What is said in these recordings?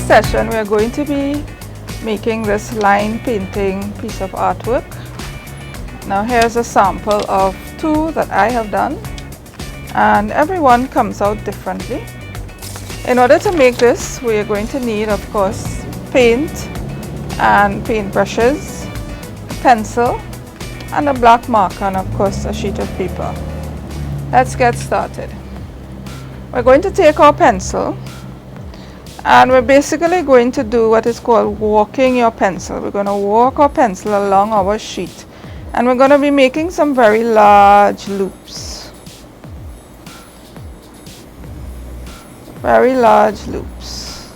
session we are going to be making this line painting piece of artwork. Now here's a sample of 2 that I have done, and everyone comes out differently. In order to make this, we are going to need, of course, paint and paint brushes, pencil, and a black marker, and of course a sheet of paper. Let's get started. We're going to take our pencil and we're basically going to do what is called walking your pencil. We're going to walk our pencil along our sheet, and we're going to be making some very large loops. Very large loops.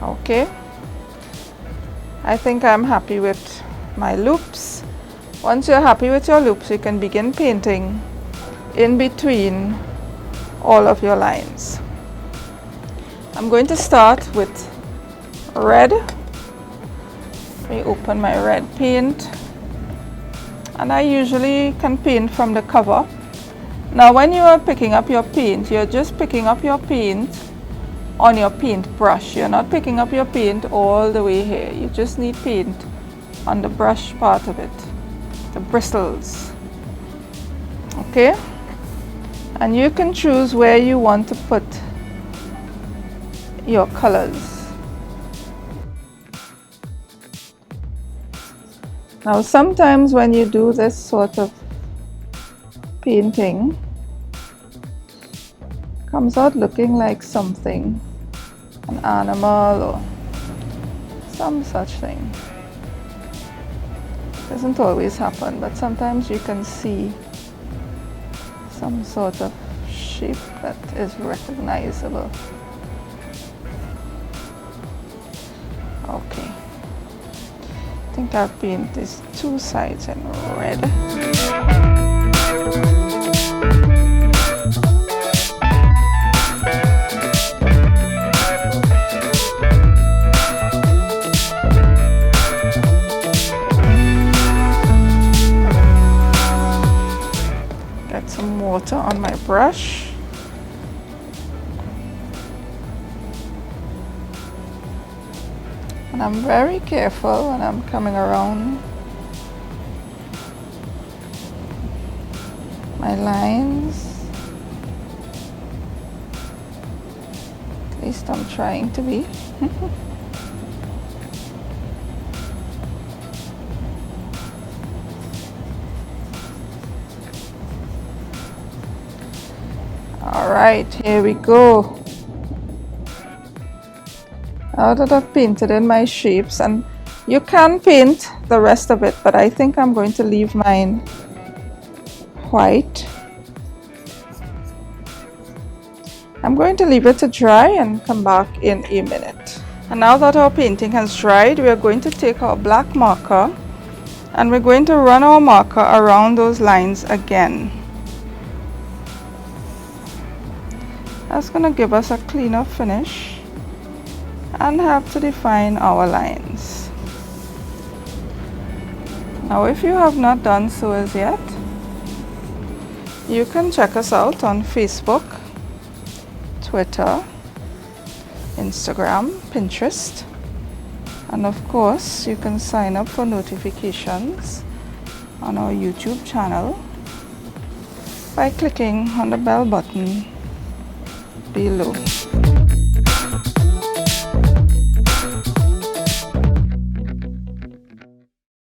Okay, I think I'm happy with my loops. Once you're happy with your loops, you can begin painting in between all of your lines. I'm going to start with red. Let me open my red paint, and I usually can paint from the cover. Now when you are picking up your paint, you're just picking up your paint on your paintbrush. You're not picking up your paint all the way here. You just need paint on the brush part of it, the bristles. Okay, and you can choose where you want to put your colors. Now sometimes when you do this sort of painting, it comes out looking like something, an animal or some such thing. Doesn't always happen, but sometimes you can see some sort of shape that is recognizable. Okay, I think I'll paint these 2 sides in red. Get some water on my brush. And I'm very careful when I'm coming around my lines. At least I'm trying to be. All right, here we go. Now that I've painted in my shapes, and you can paint the rest of it, but I think I'm going to leave mine white. I'm going to leave it to dry and come back in a minute. And now that our painting has dried, we are going to take our black marker and we're going to run our marker around those lines again. That's going to give us a cleaner finish and help to define our lines. Now if you have not done so as yet, you can check us out on Facebook, Twitter, Instagram, Pinterest, and of course you can sign up for notifications on our YouTube channel by clicking on the bell button below.